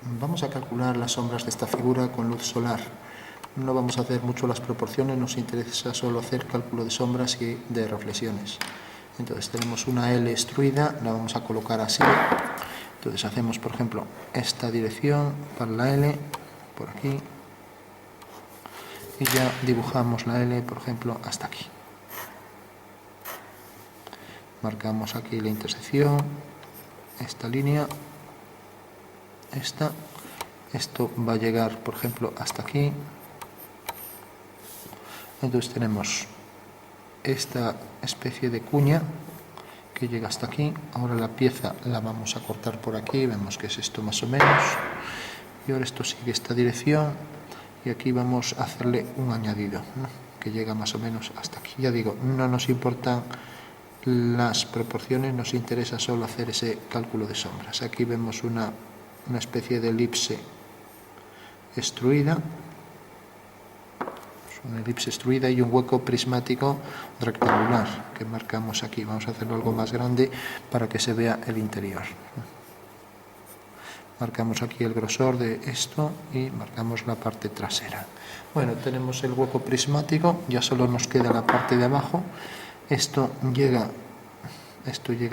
Vamos a calcular las sombras de esta figura con luz solar. No vamos a hacer mucho las proporciones, nos interesa solo hacer cálculo de sombras y de reflexiones. Entonces tenemos una L extruida, la vamos a colocar así. Entonces hacemos, por ejemplo, esta dirección para la L, por aquí. Y ya dibujamos la L, por ejemplo, hasta aquí. Marcamos aquí la intersección, esta línea, esta. Esto va a llegar, por ejemplo, hasta aquí. Entonces tenemos esta especie de cuña que llega hasta aquí. Ahora la pieza la vamos a cortar por aquí, vemos que es esto más o menos. Y ahora esto sigue esta dirección y aquí vamos a hacerle un añadido, ¿no?, que llega más o menos hasta aquí. Ya digo, no nos importan las proporciones, nos interesa solo hacer ese cálculo de sombras. Aquí vemos una especie de elipse extruida, una elipse extruida y un hueco prismático rectangular que marcamos aquí. Vamos a hacerlo algo más grande para que se vea el interior. Marcamos aquí el grosor de esto y marcamos la parte trasera. Bueno, tenemos el hueco prismático, ya solo nos queda la parte de abajo. Esto llega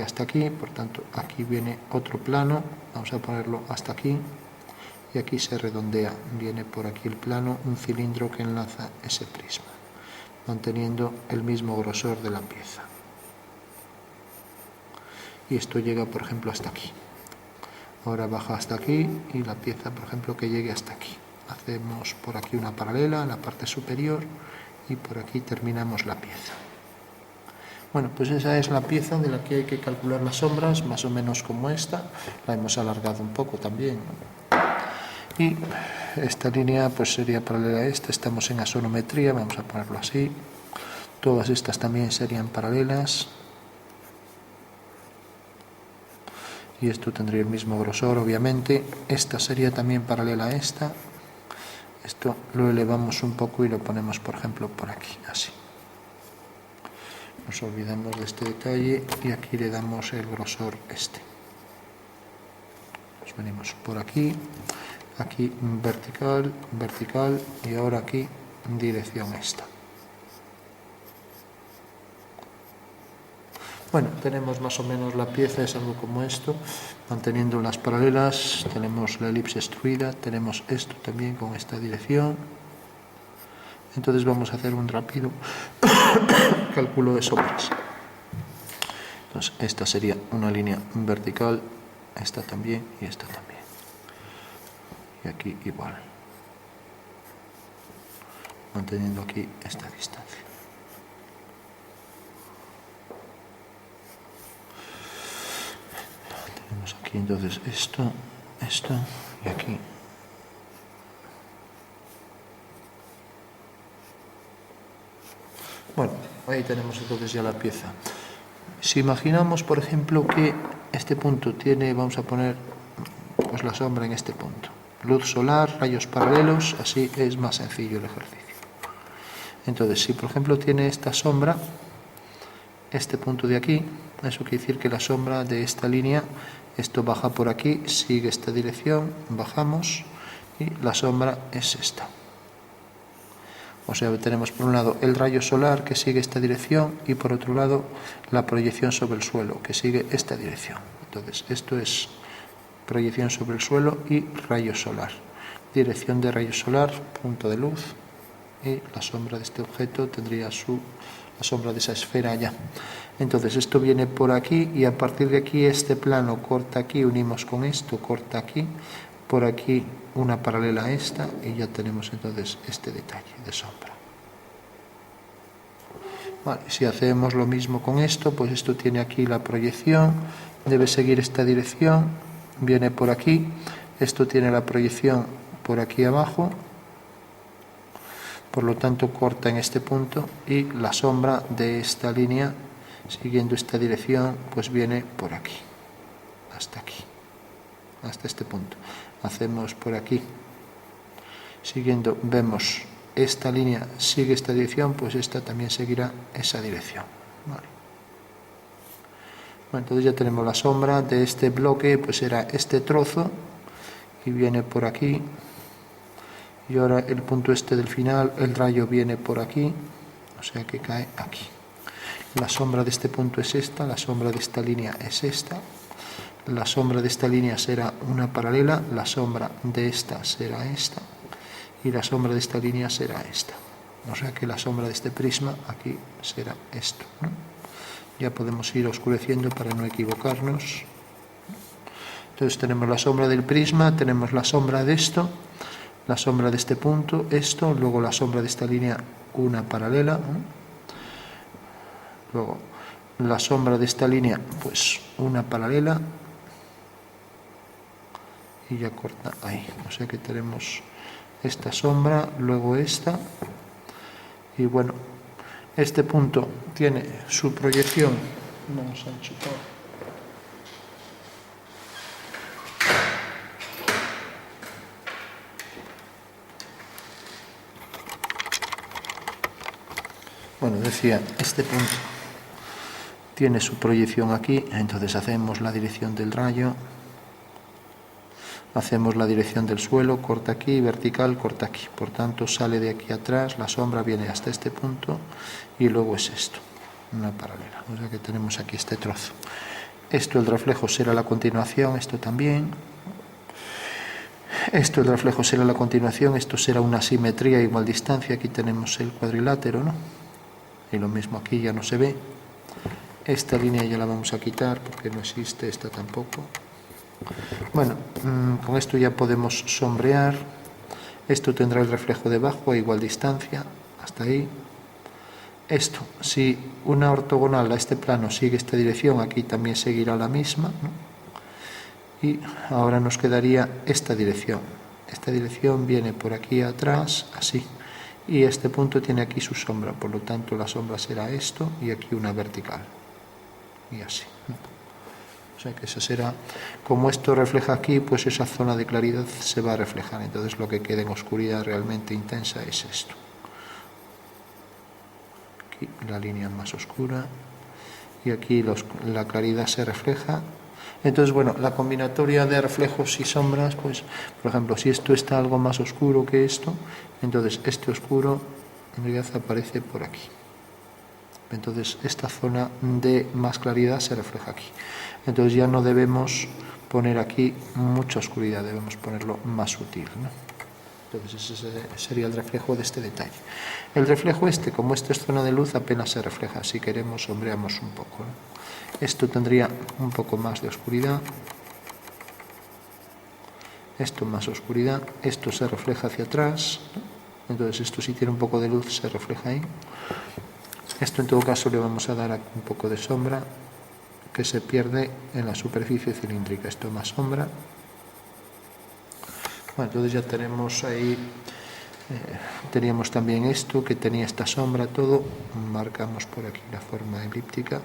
hasta aquí, por tanto aquí viene otro plano, vamos a ponerlo hasta aquí. Y aquí se redondea, viene por aquí el plano, un cilindro que enlaza ese prisma, manteniendo el mismo grosor de la pieza. Y esto llega, por ejemplo, hasta aquí. Ahora baja hasta aquí y la pieza, por ejemplo, que llegue hasta aquí. Hacemos por aquí una paralela en la parte superior y por aquí terminamos la pieza. Bueno, pues esa es la pieza de la que hay que calcular las sombras, más o menos como esta. La hemos alargado un poco también, ¿no? Y esta línea pues sería paralela a esta, estamos en asonometría, vamos a ponerlo así. Todas estas también serían paralelas. Y esto tendría el mismo grosor, obviamente. Esta sería también paralela a esta. Esto lo elevamos un poco y lo ponemos, por ejemplo, por aquí, así. Nos olvidamos de este detalle y aquí le damos el grosor este. Nos venimos por aquí. Aquí vertical, vertical y ahora aquí dirección esta. Bueno, tenemos más o menos la pieza, es algo como esto, manteniendo las paralelas, tenemos la elipse extruida, tenemos esto también con esta dirección. Entonces vamos a hacer un rápido cálculo de sombras. Entonces esta sería una línea vertical, esta también y esta también. Y aquí igual, manteniendo aquí esta distancia. Tenemos aquí entonces esto y aquí. Bueno, ahí tenemos entonces ya la pieza. Si imaginamos, por ejemplo, que este punto tiene, vamos a poner pues la sombra en este punto. Luz solar, rayos paralelos, así es más sencillo el ejercicio. Entonces, si por ejemplo tiene esta sombra, este punto de aquí, eso quiere decir que la sombra de esta línea, esto baja por aquí, sigue esta dirección, bajamos y la sombra es esta. O sea, tenemos por un lado el rayo solar que sigue esta dirección y por otro lado la proyección sobre el suelo que sigue esta dirección. Entonces, esto es proyección sobre el suelo y rayo solar. Dirección de rayo solar, punto de luz, y la sombra de este objeto tendría la sombra de esa esfera allá. Entonces esto viene por aquí y a partir de aquí este plano corta aquí, unimos con esto, corta aquí, por aquí una paralela a esta y ya tenemos entonces este detalle de sombra. Vale, si hacemos lo mismo con esto, pues esto tiene aquí la proyección, debe seguir esta dirección, viene por aquí, esto tiene la proyección por aquí abajo, por lo tanto corta en este punto y la sombra de esta línea, siguiendo esta dirección, pues viene por aquí, hasta este punto. Hacemos por aquí, siguiendo, vemos esta línea sigue esta dirección, pues esta también seguirá esa dirección. Vale. Bueno, entonces ya tenemos la sombra de este bloque, pues era este trozo, y viene por aquí, y ahora el punto este del final, el rayo viene por aquí, o sea que cae aquí. La sombra de este punto es esta, la sombra de esta línea es esta, la sombra de esta línea será una paralela, la sombra de esta será esta, y la sombra de esta línea será esta. O sea que la sombra de este prisma aquí será esto, ¿no? Ya podemos ir oscureciendo para no equivocarnos. Entonces tenemos la sombra del prisma, tenemos la sombra de esto, la sombra de este punto, esto, luego la sombra de esta línea, una paralela, ¿no? Luego la sombra de esta línea, pues una paralela, y ya corta ahí. O sea que tenemos esta sombra, luego esta, y bueno, este punto tiene su proyección. Vamos a enchufar. Bueno, decía, este punto tiene su proyección aquí, entonces hacemos la dirección del rayo, hacemos la dirección del suelo, corta aquí, vertical, corta aquí. Por tanto, sale de aquí atrás, la sombra viene hasta este punto y luego es esto, una paralela. O sea que tenemos aquí este trozo. Esto, el reflejo será la continuación, esto también. Esto, el reflejo será la continuación, esto será una simetría a igual distancia. Aquí tenemos el cuadrilátero, ¿no? Y lo mismo aquí ya no se ve. Esta línea ya la vamos a quitar porque no existe, esta tampoco. Bueno, con esto ya podemos sombrear. Esto tendrá el reflejo debajo a igual distancia, hasta ahí. Esto, si una ortogonal a este plano sigue esta dirección, aquí también seguirá la misma, ¿no? Y ahora nos quedaría esta dirección. Esta dirección viene por aquí atrás, así. Y este punto tiene aquí su sombra, por lo tanto la sombra será esto y aquí una vertical. Y así, ¿no? O sea que eso será, como esto refleja aquí, pues esa zona de claridad se va a reflejar. Entonces lo que queda en oscuridad realmente intensa es esto. Aquí la línea más oscura y aquí la claridad se refleja. Entonces, bueno, la combinatoria de reflejos y sombras, pues, por ejemplo, si esto está algo más oscuro que esto, entonces este oscuro en realidad aparece por aquí. Entonces, esta zona de más claridad se refleja aquí. Entonces ya no debemos poner aquí mucha oscuridad, debemos ponerlo más sutil, ¿no? Entonces ese sería el reflejo de este detalle. El reflejo este, como esta es zona de luz, apenas se refleja. Si queremos, sombreamos un poco, ¿no? Esto tendría un poco más de oscuridad. Esto más oscuridad. Esto se refleja hacia atrás, ¿no? Entonces esto si tiene un poco de luz se refleja ahí. Esto en todo caso le vamos a dar un poco de sombra que se pierde en la superficie cilíndrica. Esto más sombra. Bueno, entonces ya tenemos ahí, teníamos también esto que tenía esta sombra, todo. Marcamos por aquí la forma elíptica.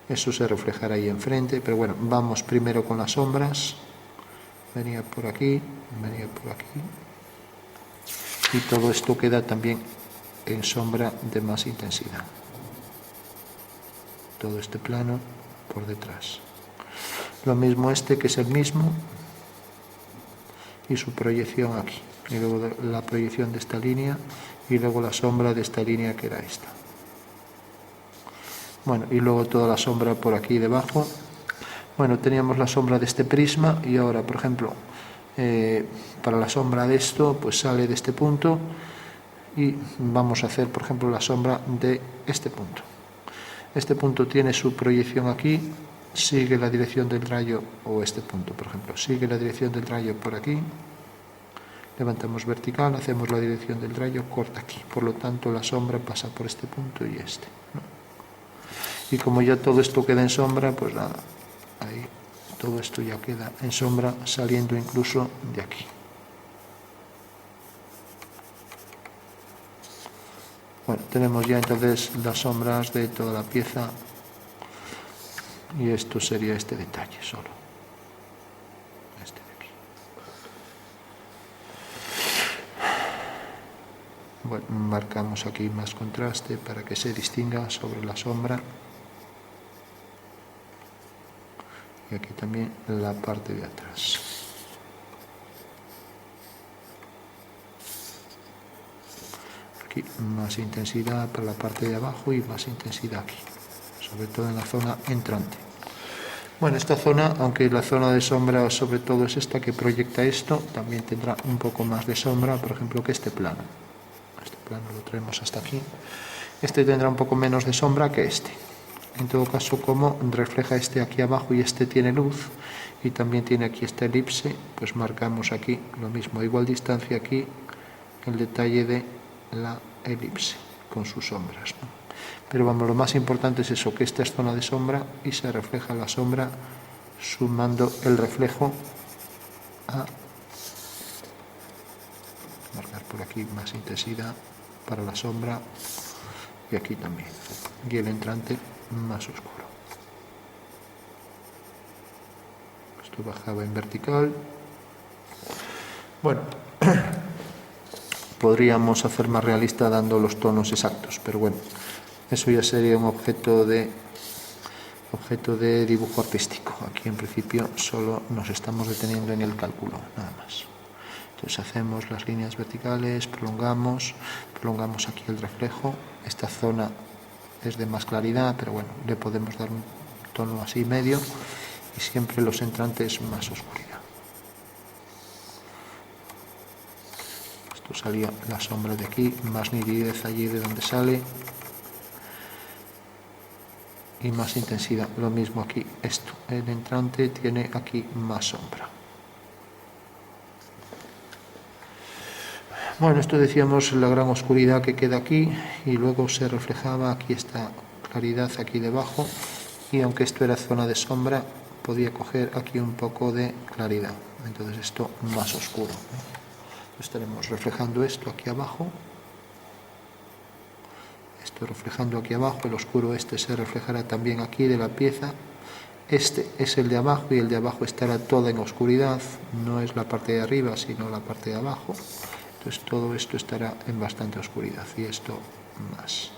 Eso se reflejará ahí enfrente, pero bueno, vamos primero con las sombras. Venía por aquí, venía por aquí. Y todo esto queda también en sombra de más intensidad. Todo este plano por detrás. Lo mismo este, que es el mismo, y su proyección aquí. Y luego la proyección de esta línea, y luego la sombra de esta línea, que era esta. Bueno, y luego toda la sombra por aquí debajo. Bueno, teníamos la sombra de este prisma, y ahora, por ejemplo, para la sombra de esto, pues sale de este punto, y vamos a hacer, por ejemplo, la sombra de este punto. Este punto tiene su proyección aquí, sigue la dirección del rayo, o este punto, por ejemplo, sigue la dirección del rayo por aquí, levantamos vertical, hacemos la dirección del rayo, corta aquí. Por lo tanto, la sombra pasa por este punto y este, ¿no? Y como ya todo esto queda en sombra, pues nada, ahí todo esto ya queda en sombra, saliendo incluso de aquí. Bueno, tenemos ya entonces las sombras de toda la pieza, y esto sería este detalle solo. Este de aquí. Bueno, marcamos aquí más contraste para que se distinga sobre la sombra. y aquí también la parte de atrás. Aquí más intensidad para la parte de abajo y más intensidad aquí, sobre todo en la zona entrante. Bueno, esta zona, aunque la zona de sombra sobre todo es esta que proyecta esto, también tendrá un poco más de sombra, por ejemplo, que este plano. Este plano lo traemos hasta aquí. Este tendrá un poco menos de sombra que este. En todo caso, como refleja este aquí abajo y este tiene luz, y también tiene aquí esta elipse, pues marcamos aquí lo mismo, a igual distancia aquí, el detalle de la elipse con sus sombras, ¿no? Pero vamos, lo más importante es eso, que esta es zona de sombra y se refleja la sombra sumando el reflejo a marcar por aquí más intensidad para la sombra y aquí también, y el entrante más oscuro. Esto bajaba en vertical. Bueno, podríamos hacer más realista dando los tonos exactos, pero bueno, eso ya sería un objeto de dibujo artístico. Aquí en principio solo nos estamos deteniendo en el cálculo, nada más. Entonces hacemos las líneas verticales, prolongamos aquí el reflejo. Esta zona es de más claridad, pero bueno, le podemos dar un tono así medio y siempre los entrantes más oscuridad. Esto salía la sombra de aquí, más nitidez allí de donde sale y más intensidad. Lo mismo aquí, esto, el entrante tiene aquí más sombra. Bueno, esto decíamos la gran oscuridad que queda aquí y luego se reflejaba aquí esta claridad aquí debajo, y aunque esto era zona de sombra podía coger aquí un poco de claridad, entonces esto más oscuro. Estaremos reflejando esto aquí abajo, esto reflejando aquí abajo, el oscuro este se reflejará también aquí de la pieza. Este es el de abajo y el de abajo estará toda en oscuridad, no es la parte de arriba sino la parte de abajo. Entonces todo esto estará en bastante oscuridad y esto más.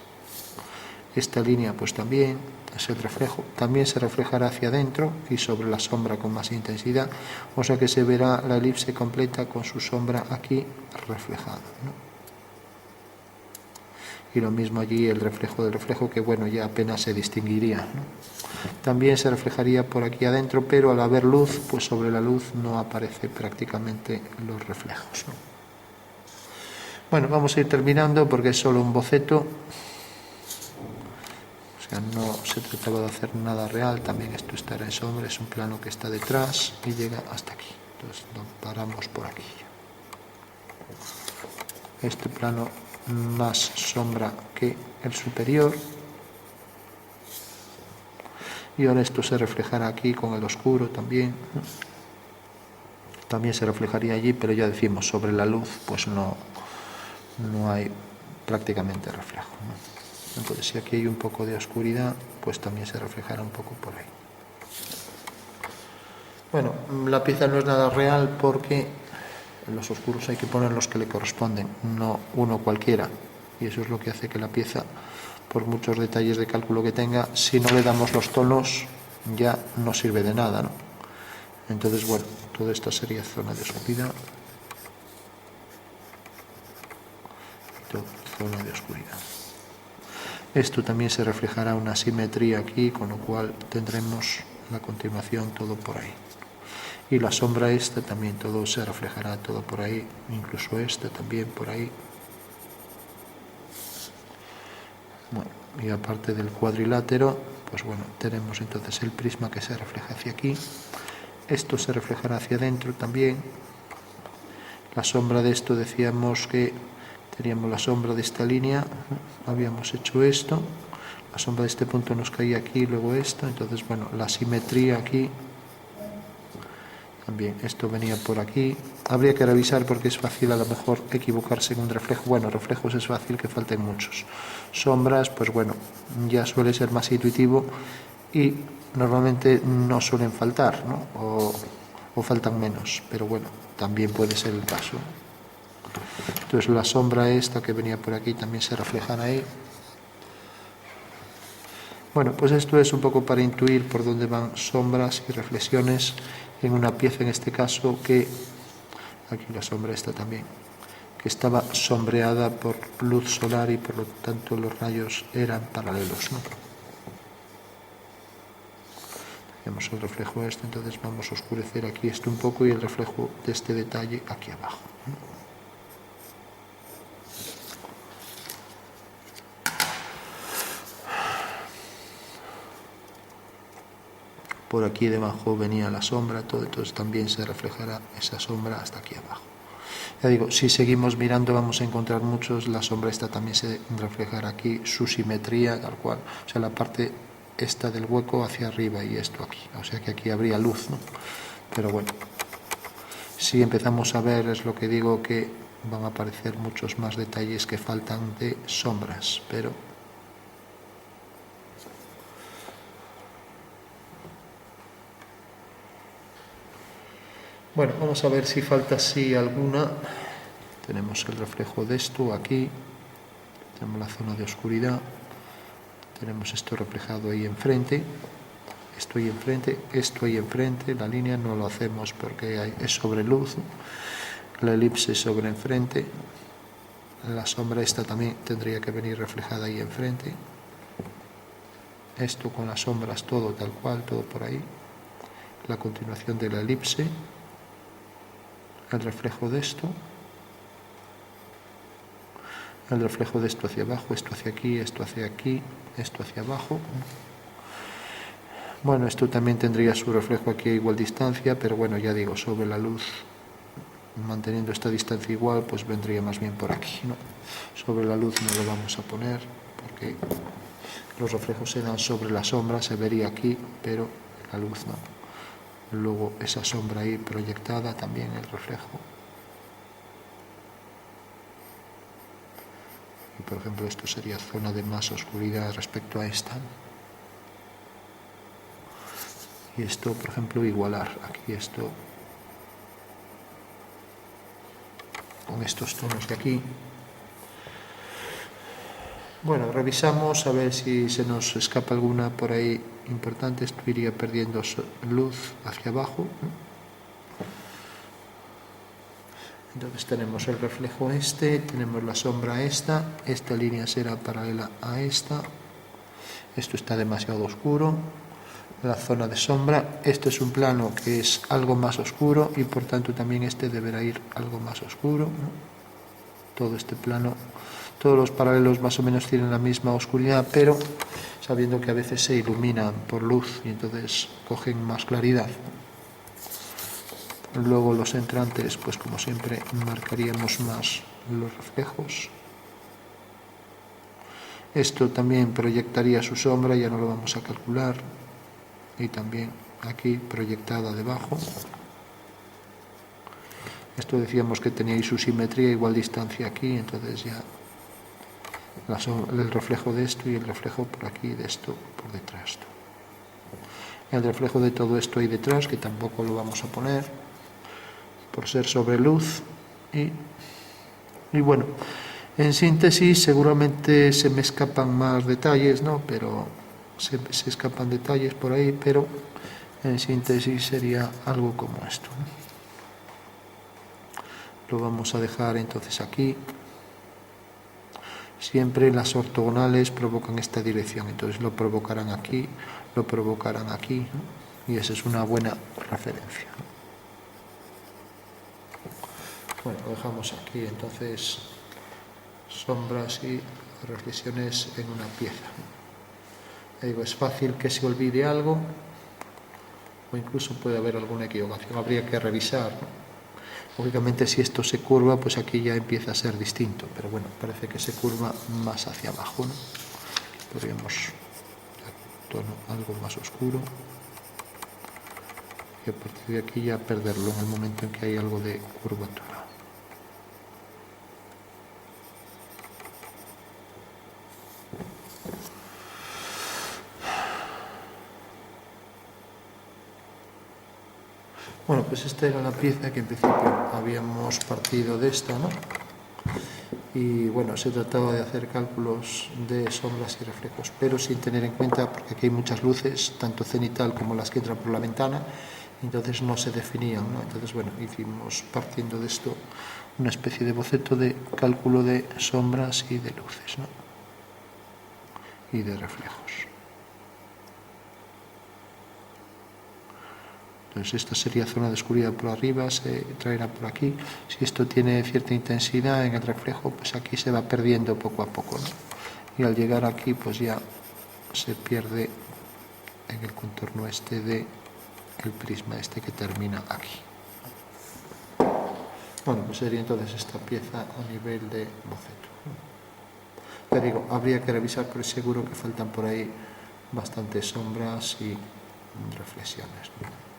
Esta línea pues también es el reflejo, también se reflejará hacia adentro y sobre la sombra con más intensidad, o sea que se verá la elipse completa con su sombra aquí reflejada, ¿no? Y lo mismo allí el reflejo del reflejo, que bueno, ya apenas se distinguiría, ¿no? También se reflejaría por aquí adentro, pero al haber luz, pues sobre la luz no aparece prácticamente los reflejos, ¿no? Bueno, vamos a ir terminando porque es solo un boceto. No se trataba de hacer nada real, también esto estará en sombra, es un plano que está detrás y llega hasta aquí, entonces lo paramos por aquí. Este plano más sombra que el superior, y ahora esto se reflejará aquí con el oscuro también se reflejaría allí, pero ya decimos, sobre la luz pues no hay prácticamente reflejo, ¿no? Entonces si aquí hay un poco de oscuridad, pues también se reflejará un poco por ahí. Bueno, la pieza no es nada real porque los oscuros hay que poner los que le corresponden, no uno cualquiera, y eso es lo que hace que la pieza, por muchos detalles de cálculo que tenga, si no le damos los tonos ya no sirve de nada, ¿no? Entonces bueno, toda esta sería zona de oscuridad, toda zona de oscuridad. Esto también se reflejará una simetría aquí, con lo cual tendremos la continuación todo por ahí. Y la sombra esta también todo se reflejará todo por ahí, incluso esta también por ahí. Bueno, y aparte del cuadrilátero, pues bueno, tenemos entonces el prisma que se refleja hacia aquí. Esto se reflejará hacia adentro también. La sombra de esto decíamos que teníamos la sombra de esta línea, habíamos hecho esto, la sombra de este punto nos caía aquí, luego esto, entonces bueno, la simetría aquí, también esto venía por aquí. Habría que revisar porque es fácil a lo mejor equivocarse en un reflejo, bueno, reflejos es fácil que falten muchos, sombras pues bueno, ya suele ser más intuitivo y normalmente no suelen faltar, ¿no? o faltan menos, pero bueno, también puede ser el caso. Entonces la sombra esta que venía por aquí también se reflejará ahí. Bueno, pues esto es un poco para intuir por dónde van sombras y reflexiones en una pieza, en este caso, que aquí la sombra está también, que estaba sombreada por luz solar y por lo tanto los rayos eran paralelos, ¿no? Tenemos el reflejo este, entonces vamos a oscurecer aquí esto un poco y el reflejo de este detalle aquí abajo. Por aquí debajo venía la sombra, todo, entonces también se reflejará esa sombra hasta aquí abajo. Ya digo, si seguimos mirando vamos a encontrar muchos, la sombra esta también se reflejará aquí, su simetría tal cual, o sea, la parte esta del hueco hacia arriba y esto aquí, o sea que aquí habría luz, ¿no? Pero bueno, si empezamos a ver, es lo que digo, que van a aparecer muchos más detalles que faltan de sombras, pero bueno, vamos a ver si falta así alguna. Tenemos el reflejo de esto aquí, tenemos la zona de oscuridad, tenemos esto reflejado ahí enfrente, esto ahí enfrente, la línea no lo hacemos porque es sobre luz, la elipse sobre enfrente, la sombra esta también tendría que venir reflejada ahí enfrente, esto con las sombras todo tal cual, todo por ahí, la continuación de la elipse, el reflejo de esto, el reflejo de esto hacia abajo, esto hacia aquí, esto hacia aquí, esto hacia abajo. Bueno, esto también tendría su reflejo aquí a igual distancia, pero bueno, ya digo, sobre la luz, manteniendo esta distancia igual, pues vendría más bien por aquí, ¿no? Sobre la luz no lo vamos a poner, porque los reflejos se dan sobre la sombra, se vería aquí, pero la luz no. Luego esa sombra ahí proyectada, también el reflejo. Y por ejemplo, esto sería zona de más oscuridad respecto a esta. Y esto, por ejemplo, igualar aquí esto con estos tonos de aquí. Bueno, revisamos a ver si se nos escapa alguna por ahí importante. Esto iría perdiendo luz hacia abajo. Entonces tenemos el reflejo este, tenemos la sombra esta línea será paralela a esta, esto está demasiado oscuro, la zona de sombra, este es un plano que es algo más oscuro y por tanto también este deberá ir algo más oscuro, ¿no? Todo este plano, todos los paralelos más o menos tienen la misma oscuridad, pero sabiendo que a veces se iluminan por luz y entonces cogen más claridad. Luego los entrantes, pues como siempre, marcaríamos más los reflejos. Esto también proyectaría su sombra, ya no lo vamos a calcular. Y también aquí proyectada debajo. Esto decíamos que tenía su simetría, igual distancia aquí, entonces ya el reflejo de esto y el reflejo por aquí de esto por detrás. El reflejo de todo esto ahí detrás, que tampoco lo vamos a poner, por ser sobre luz. Y bueno, en síntesis seguramente se me escapan más detalles, ¿no? Pero se escapan detalles por ahí, pero en síntesis sería algo como esto, ¿no? Lo vamos a dejar entonces aquí. Siempre las ortogonales provocan esta dirección, entonces lo provocarán aquí, lo provocarán aquí, ¿no? Y esa es una buena referencia. Bueno, lo dejamos aquí, entonces sombras y reflexiones en una pieza. Digo, es fácil que se olvide algo o incluso puede haber alguna equivocación, habría que revisar, ¿no? Lógicamente si esto se curva, pues aquí ya empieza a ser distinto, pero bueno, parece que se curva más hacia abajo, ¿no? Podríamos dar un tono algo más oscuro y a partir de aquí ya perderlo en el momento en que hay algo de curvatura. Bueno, pues esta era la pieza que en principio habíamos partido de esta, ¿no? y bueno, se trataba de hacer cálculos de sombras y reflejos, pero sin tener en cuenta, porque aquí hay muchas luces, tanto cenital como las que entran por la ventana, entonces no se definían, ¿no? Entonces, bueno, hicimos partiendo de esto una especie de boceto de cálculo de sombras y de luces, ¿no? Y de reflejos. Entonces esta sería zona de oscuridad por arriba, se traerá por aquí. Si esto tiene cierta intensidad en el reflejo, pues aquí se va perdiendo poco a poco, ¿no? Y al llegar aquí, pues ya se pierde en el contorno este de el prisma este que termina aquí. Bueno, pues sería entonces esta pieza a nivel de boceto. Ya digo, habría que revisar, pero seguro que faltan por ahí bastantes sombras y reflexiones, ¿no?